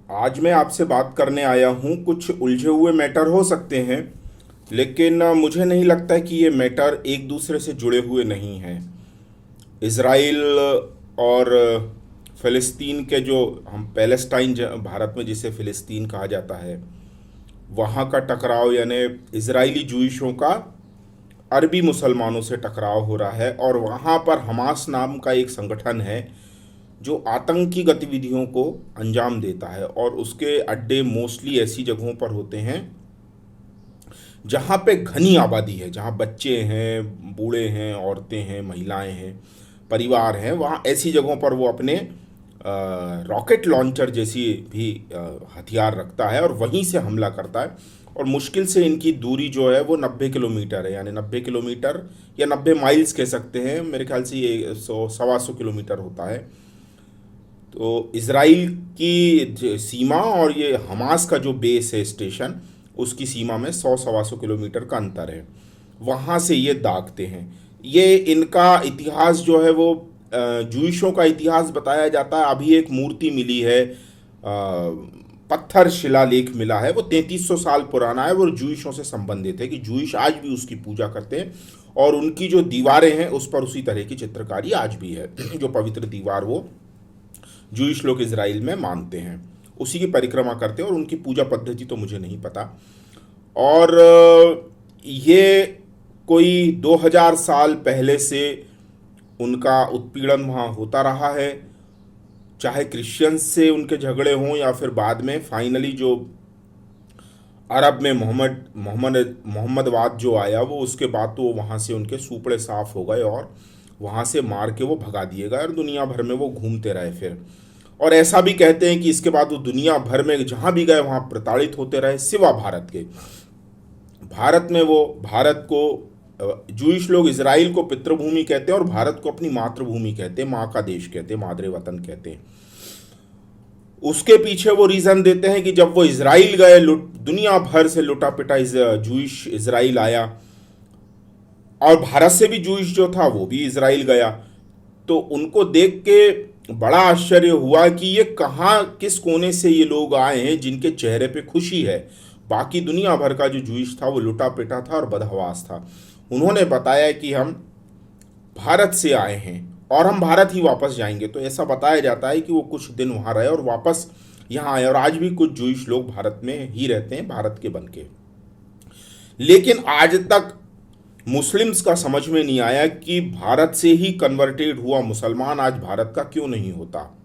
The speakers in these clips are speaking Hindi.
आज मैं आपसे बात करने आया हूँ। कुछ उलझे हुए मैटर हो सकते हैं, लेकिन मुझे नहीं लगता है कि ये मैटर एक दूसरे से जुड़े हुए नहीं हैं। इसराइल और फ़िलिस्तीन के जो हम पैलेस्टाइन भारत में जिसे फ़िलिस्तीन कहा जाता है, वहाँ का टकराव, यानी इजरायली जूइशों का अरबी मुसलमानों से टकराव हो रहा है। और वहाँ पर हमास नाम का एक संगठन है जो आतंकी गतिविधियों को अंजाम देता है, और उसके अड्डे मोस्टली ऐसी जगहों पर होते हैं जहाँ पे घनी आबादी है, जहाँ बच्चे हैं, बूढ़े हैं, औरतें हैं, महिलाएं हैं, परिवार हैं। वहाँ ऐसी जगहों पर वो अपने रॉकेट लॉन्चर जैसी भी हथियार रखता है और वहीं से हमला करता है। और मुश्किल से इनकी दूरी जो है वो 90 किलोमीटर है, यानी 90 किलोमीटर या 90 माइल्स कह सकते हैं। मेरे ख्याल से ये 100 सवा 100 किलोमीटर होता है। तो इसराइल की सीमा और ये हमास का जो बेस है, स्टेशन, उसकी सीमा में 100 सवा 100 किलोमीटर का अंतर है। वहाँ से ये दागते हैं। ये इनका इतिहास जो है वो जूइशों का इतिहास बताया जाता है। अभी एक मूर्ति मिली है, पत्थर शिलालेख मिला है, वो 3300 साल पुराना है। वो जूइशों से संबंधित है कि जूइश आज भी उसकी पूजा करते हैं, और उनकी जो दीवारें हैं उस पर उसी तरह की चित्रकारी आज भी है। जो पवित्र दीवार वो जूइश लोग इजराइल में मानते हैं, उसी की परिक्रमा करते हैं। और उनकी पूजा पद्धति तो मुझे नहीं पता। और ये कोई 2000 साल पहले से उनका उत्पीड़न वहाँ होता रहा है, चाहे क्रिश्चियंस से उनके झगड़े हों या फिर बाद में फाइनली जो अरब में मोहम्मदवाद जो आया, वो उसके बाद तो वहाँ से उनके सूपड़े साफ हो गए और वहाँ से मार के वो भगा दिए गए और दुनिया भर में वो घूमते रहे फिर। और ऐसा भी कहते हैं कि इसके बाद वो दुनिया भर में जहाँ भी गए वहाँ प्रताड़ित होते रहे, सिवा भारत के। भारत में वो भारत को जूइश लोग इजराइल को पितृभूमि कहते हैं और भारत को अपनी मातृभूमि कहते हैं, माँ का देश कहते हैं, मादरे वतन कहते हैं। उसके पीछे वो रीज़न देते हैं कि जब वो इजराइल गए, दुनिया भर से लुटा पिटा जूइश इजराइल आया, और भारत से भी जूइश जो था वो भी इजराइल गया। तो उनको देख के बड़ा आश्चर्य हुआ कि ये कहाँ, किस कोने से ये लोग आए हैं जिनके चेहरे पे खुशी है। बाकी दुनिया भर का जो जूइश था वो लुटा पिटा था और बदहवास था। उन्होंने बताया कि हम भारत से आए हैं और हम भारत ही वापस जाएंगे। तो ऐसा बताया जाता है कि वो कुछ दिन वहाँ रहे और वापस यहाँ आए, और आज भी कुछ जूइश लोग भारत में ही रहते हैं, भारत के बन के। लेकिन आज तक मुस्लिम्स का समझ में नहीं आया कि भारत से ही कन्वर्टेड हुआ मुसलमान आज भारत का क्यों नहीं होता।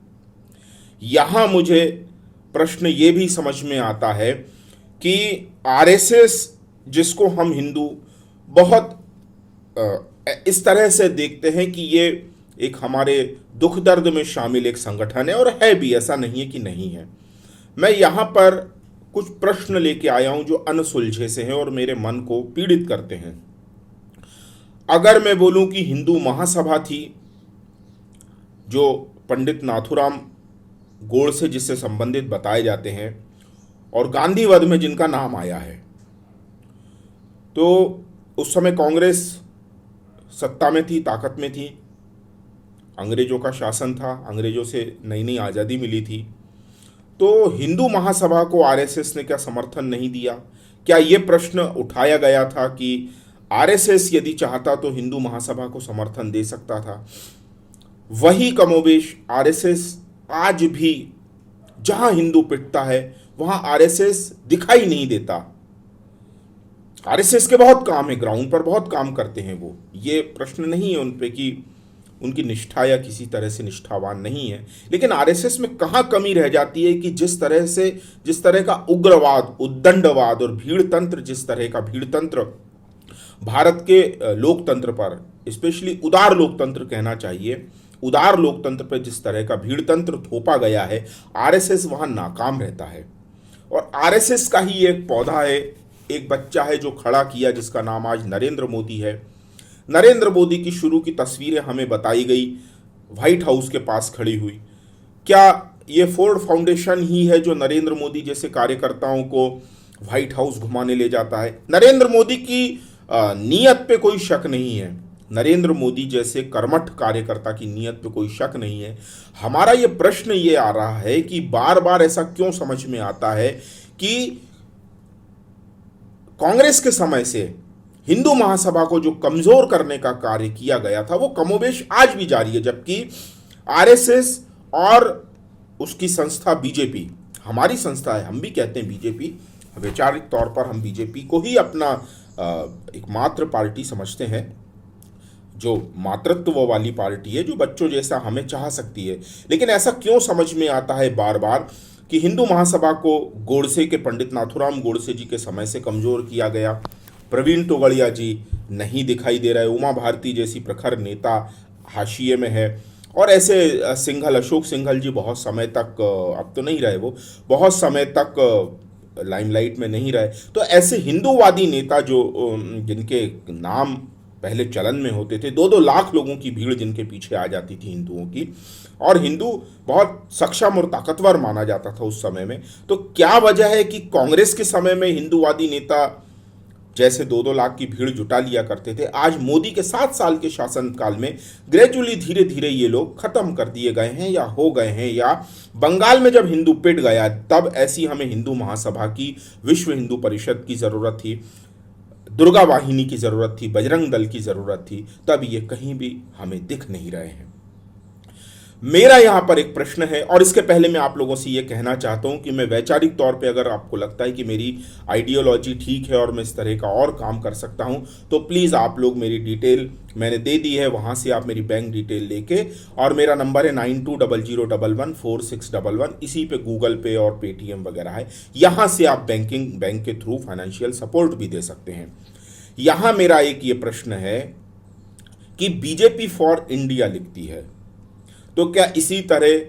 यहाँ मुझे प्रश्न ये भी समझ में आता है कि आरएसएस, जिसको हम हिंदू बहुत इस तरह से देखते हैं कि ये एक हमारे दुख दर्द में शामिल एक संगठन है, और है भी, ऐसा नहीं है कि नहीं है। मैं यहाँ पर कुछ प्रश्न लेके आया हूँ जो अनसुलझे से हैं और मेरे मन को पीड़ित करते हैं। अगर मैं बोलूँ कि हिंदू महासभा थी, जो पंडित नाथूराम गोडसे जिससे संबंधित बताए जाते हैं, और गांधीवध में जिनका नाम आया है, तो उस समय कांग्रेस सत्ता में थी, ताकत में थी, अंग्रेजों का शासन था, अंग्रेजों से नई नई आज़ादी मिली थी। तो हिंदू महासभा को आरएसएस ने क्या समर्थन नहीं दिया? क्या ये प्रश्न उठाया गया था कि आरएसएस यदि चाहता तो हिंदू महासभा को समर्थन दे सकता था? वही कमोबेश आरएसएस आज भी, जहां हिंदू पिटता है वहां आरएसएस दिखाई नहीं देता। आरएसएस के बहुत काम है, ग्राउंड पर बहुत काम करते हैं वो, ये प्रश्न नहीं है उन पे कि उनकी निष्ठा या किसी तरह से निष्ठावान नहीं है। लेकिन आरएसएस में कहाँ कमी रह जाती है कि जिस तरह का उग्रवाद, उद्दंडवाद और भीड़तंत्र, जिस तरह का भीड़तंत्र भारत के लोकतंत्र पर, स्पेशली उदार लोकतंत्र कहना चाहिए, उदार लोकतंत्र पर जिस तरह का भीड़तंत्र थोपा गया है, आरएसएस वहाँ नाकाम रहता है। और आरएसएस का ही एक पौधा है, एक बच्चा है जो खड़ा किया, जिसका नाम आज नरेंद्र मोदी है। नरेंद्र मोदी की शुरू की तस्वीरें हमें बताई गई व्हाइट हाउस के पास खड़ी हुई। क्या ये फोर्ड फाउंडेशन ही है जो नरेंद्र मोदी जैसे कार्यकर्ताओं को व्हाइट हाउस घुमाने ले जाता है? नरेंद्र मोदी की नीयत पे कोई शक नहीं है, नरेंद्र मोदी जैसे कर्मठ कार्यकर्ता की नीयत पे कोई शक नहीं है। हमारा ये प्रश्न ये आ रहा है कि बार बार ऐसा क्यों समझ में आता है कि कांग्रेस के समय से हिंदू महासभा को जो कमजोर करने का कार्य किया गया था वो कमोबेश आज भी जारी है, जबकि आरएसएस और उसकी संस्था बीजेपी, हमारी संस्था है, हम भी कहते हैं बीजेपी, वैचारिक तौर पर हम बीजेपी को ही अपना एकमात्र पार्टी समझते हैं, जो मातृत्व वाली पार्टी है, जो बच्चों जैसा हमें चाह सकती है। लेकिन ऐसा क्यों समझ में आता है बार बार कि हिंदू महासभा को गोडसे के, पंडित नाथुराम गोडसे जी के समय से कमजोर किया गया, प्रवीण तोगड़िया जी नहीं दिखाई दे रहे, उमा भारती जैसी प्रखर नेता हाशिए में है, और ऐसे सिंघल, अशोक सिंघल जी बहुत समय तक, अब तो नहीं रहे, वो बहुत समय तक लाइमलाइट में नहीं रहे। तो ऐसे हिंदूवादी नेता जो जिनके नाम पहले चलन में होते थे, 2-2 लाख लोगों की भीड़ जिनके पीछे आ जाती थी हिंदुओं की, और हिंदू बहुत सक्षम और ताकतवर माना जाता था उस समय में। तो क्या वजह है कि कांग्रेस के समय में हिंदूवादी नेता जैसे 2-2 लाख की भीड़ जुटा लिया करते थे, आज मोदी के 7 साल के शासनकाल में ग्रेजुअली धीरे धीरे ये लोग खत्म कर दिए गए हैं या हो गए हैं, या बंगाल में जब हिंदू पिट गया तब ऐसी हमें हिंदू महासभा की, विश्व हिंदू परिषद की ज़रूरत थी, दुर्गा वाहिनी की ज़रूरत थी, बजरंग दल की ज़रूरत थी, तब ये कहीं भी हमें दिख नहीं रहे हैं। मेरा यहाँ पर एक प्रश्न है, और इसके पहले मैं आप लोगों से ये कहना चाहता हूँ कि मैं वैचारिक तौर पे, अगर आपको लगता है कि मेरी आइडियोलॉजी ठीक है और मैं इस तरह का और काम कर सकता हूँ, तो प्लीज़ आप लोग, मेरी डिटेल मैंने दे दी है, वहाँ से आप मेरी बैंक डिटेल लेके, और मेरा नंबर है 9200114611, इसी पे गूगल पे और पेटीएम वगैरह है, यहाँ से आप बैंक के थ्रू फाइनेंशियल सपोर्ट भी दे सकते हैं। यहाँ मेरा एक ये प्रश्न है कि बीजेपी फॉर इंडिया लिखती है, तो क्या इसी तरह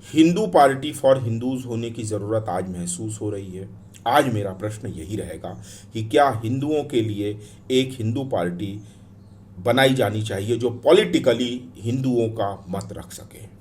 हिंदू पार्टी फॉर हिंदूज होने की ज़रूरत आज महसूस हो रही है? आज मेरा प्रश्न यही रहेगा कि क्या हिंदुओं के लिए एक हिंदू पार्टी बनाई जानी चाहिए जो पॉलिटिकली हिंदुओं का मत रख सके।